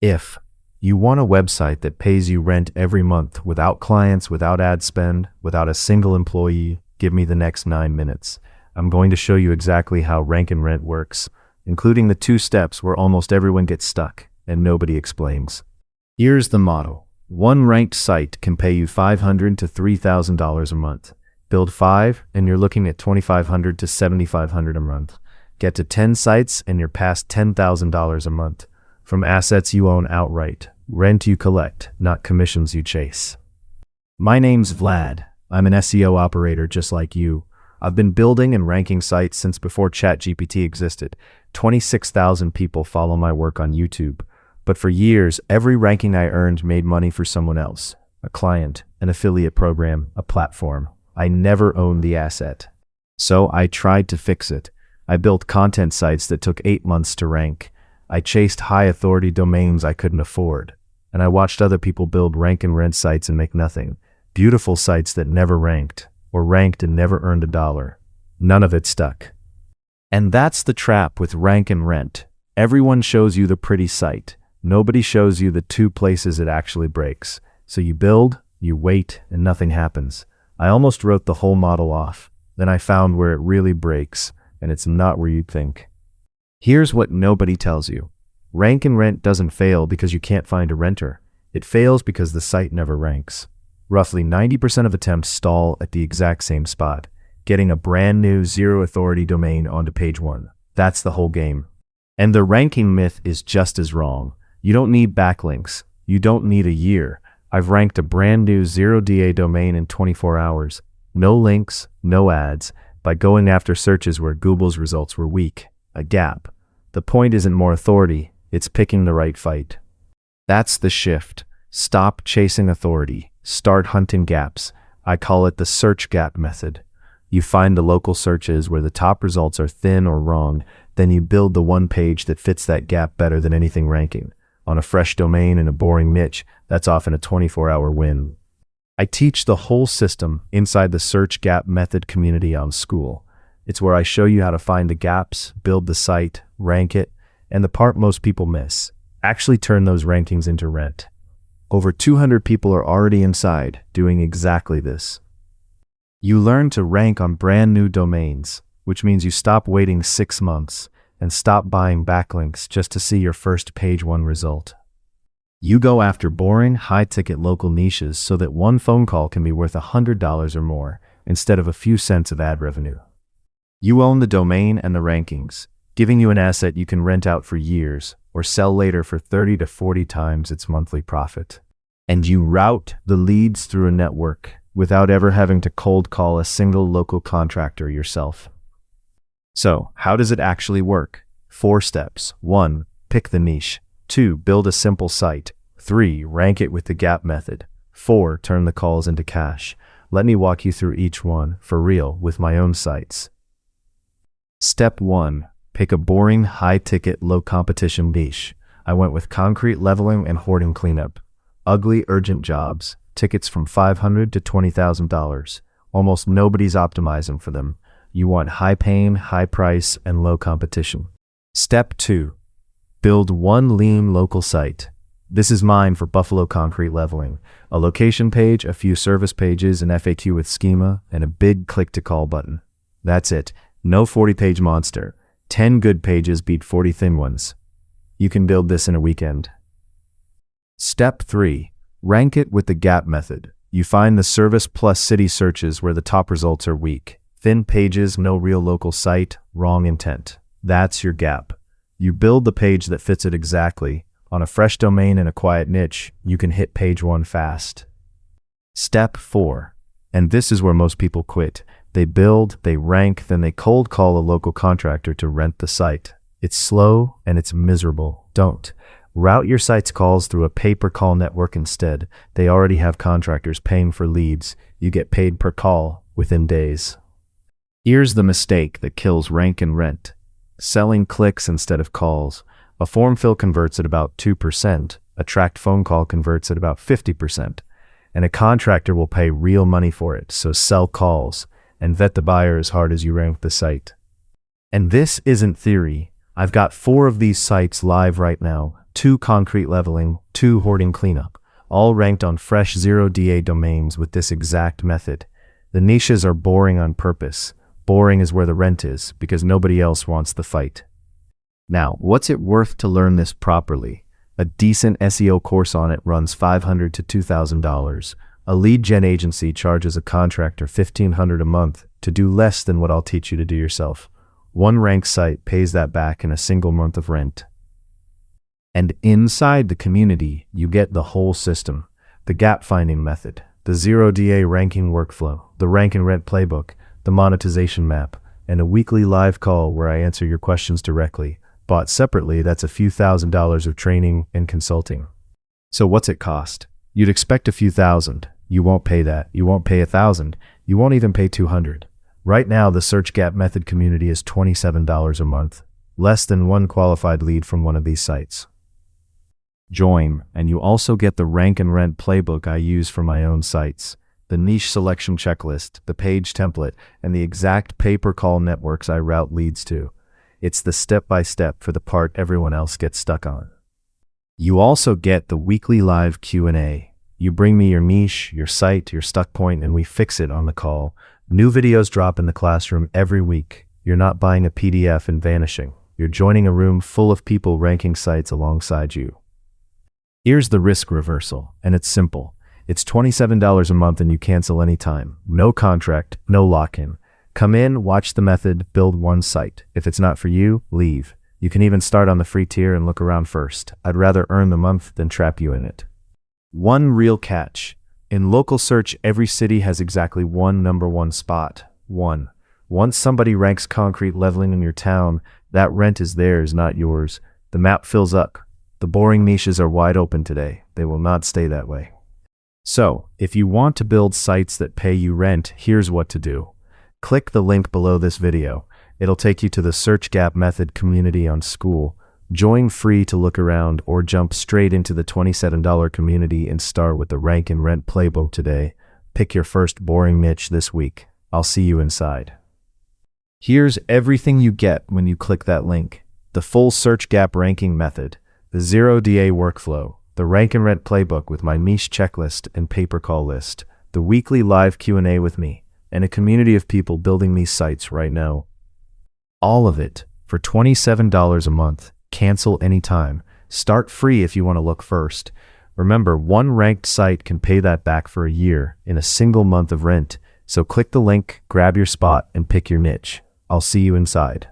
If you want a website that pays you rent every month without clients, without ad spend, without a single employee, give me the next 9 minutes. I'm going to show you exactly how Rank and Rent works, including the 2 steps where almost everyone gets stuck and nobody explains. Here's the model. One ranked site can pay you $500 to $3,000 a month. Build 5 and you're looking at $2,500 to $7,500 a month. Get to 10 sites and you're past $10,000 a month. From assets you own outright, rent you collect, not commissions you chase. My name's Vlad. I'm an SEO operator just like you. I've been building and ranking sites since before ChatGPT existed. 26,000 people follow my work on YouTube. But for years, every ranking I earned made money for someone else. A client, an affiliate program, a platform. I never owned the asset. So I tried to fix it. I built content sites that took 8 months to rank. I chased high-authority domains I couldn't afford. And I watched other people build rank and rent sites and make nothing. Beautiful sites that never ranked, or ranked and never earned $1. None of it stuck. And that's the trap with rank and rent. Everyone shows you the pretty site. Nobody shows you the 2 places it actually breaks. So you build, you wait, and nothing happens. I almost wrote the whole model off. Then I found where it really breaks, and it's not where you'd think. Here's what nobody tells you. Rank and Rent doesn't fail because you can't find a renter. It fails because the site never ranks. Roughly 90% of attempts stall at the exact same spot, getting a brand new zero-authority domain onto page 1. That's the whole game. And the ranking myth is just as wrong. You don't need backlinks. You don't need a year. I've ranked a brand new 0DA domain in 24 hours. No links, no ads, by going after searches where Google's results were weak. A gap. The point isn't more authority, it's picking the right fight. That's the shift. Stop chasing authority. Start hunting gaps. I call it the search gap method. You find the local searches where the top results are thin or wrong, then you build the one page that fits that gap better than anything ranking. On a fresh domain in a boring niche, that's often a 24-hour win. I teach the whole system inside the search gap method community on School. It's where I show you how to find the gaps, build the site, rank it, and the part most people miss, actually turn those rankings into rent. Over 200 people are already inside doing exactly this. You learn to rank on brand new domains, which means you stop waiting 6 months and stop buying backlinks just to see your first page 1 result. You go after boring, high-ticket local niches so that one phone call can be worth $100 or more instead of a few cents of ad revenue. You own the domain and the rankings, giving you an asset you can rent out for years or sell later for 30 to 40 times its monthly profit. And you route the leads through a network without ever having to cold call a single local contractor yourself. So, how does it actually work? 4 steps. 1. Pick the niche. 2. Build a simple site. 3. Rank it with the gap method. 4. Turn the calls into cash. Let me walk you through each one, for real, with my own sites. Step 1. Pick a boring, high-ticket, low-competition niche. I went with concrete leveling and hoarding cleanup. Ugly, urgent jobs. Tickets from $500 to $20,000. Almost nobody's optimizing for them. You want high pain, high price, and low competition. Step 2. Build one lean local site. This is mine for Buffalo Concrete Leveling. A location page, a few service pages, an FAQ with schema, and a big click-to-call button. That's it. No 40-page monster. 10 good pages beat 40 thin ones. You can build this in a weekend. Step 3. Rank it with the gap method. You find the service plus city searches where the top results are weak. Thin pages, no real local site, wrong intent. That's your gap. You build the page that fits it exactly. On a fresh domain in a quiet niche, you can hit page 1 fast. Step 4. And this is where most people quit. They build, they rank, then they cold call a local contractor to rent the site. It's slow and it's miserable. Don't. Route your site's calls through a pay-per-call network instead. They already have contractors paying for leads. You get paid per call within days. Here's the mistake that kills rank and rent. Selling clicks instead of calls. A form fill converts at about 2%. A tracked phone call converts at about 50%. And a contractor will pay real money for it, so sell calls and vet the buyer as hard as you rank the site. And this isn't theory. I've got 4 of these sites live right now. 2 concrete leveling, 2 hoarding cleanup, all ranked on fresh 0DA domains with this exact method. The niches are boring on purpose. Boring is where the rent is, because nobody else wants the fight. Now, what's it worth to learn this properly? A decent SEO course on it runs $500 to $2,000. A lead gen agency charges a contractor $1,500 a month to do less than what I'll teach you to do yourself. One ranked site pays that back in a single month of rent. And inside the community, you get the whole system. The gap finding method, the 0DA ranking workflow, the rank and rent playbook, the monetization map, and a weekly live call where I answer your questions directly. Bought separately, that's a few $1,000s of training and consulting. So what's it cost? You'd expect a few thousand. You won't pay that. You won't pay $1,000. You won't even pay $200. Right now, the Search Gap Method community is $27 a month, less than one qualified lead from one of these sites. Join, and you also get the rank and rent playbook I use for my own sites, the niche selection checklist, the page template, and the exact pay-per-call networks I route leads to. It's the step-by-step for the part everyone else gets stuck on. You also get the weekly live Q&A. You bring me your niche, your site, your stuck point, and we fix it on the call. New videos drop in the classroom every week. You're not buying a PDF and vanishing. You're joining a room full of people ranking sites alongside you. Here's the risk reversal, and it's simple. It's $27 a month and you cancel anytime. No contract, no lock-in. Come in, watch the method, build one site. If it's not for you, leave. You can even start on the free tier and look around first. I'd rather earn the month than trap you in it. One real catch. In local search, every city has exactly one number one spot. One. Once somebody ranks concrete leveling in your town, that rent is theirs, not yours. The map fills up. The boring niches are wide open today. They will not stay that way. So, if you want to build sites that pay you rent, here's what to do. Click the link below this video. It'll take you to the Search Gap Method community on School. Join free to look around or jump straight into the $27 community and start with the rank and rent playbook today. Pick your first boring niche this week. I'll see you inside. Here's everything you get when you click that link. The full Search Gap ranking method, the 0DA workflow, the rank and rent playbook with my niche checklist and pay-per-call list, the weekly live Q&A with me, and a community of people building these sites right now. All of it for $27 a month. Cancel anytime. Start free if you want to look first. Remember, one ranked site can pay that back for a year in a single month of rent. So click the link, grab your spot, and pick your niche. I'll see you inside.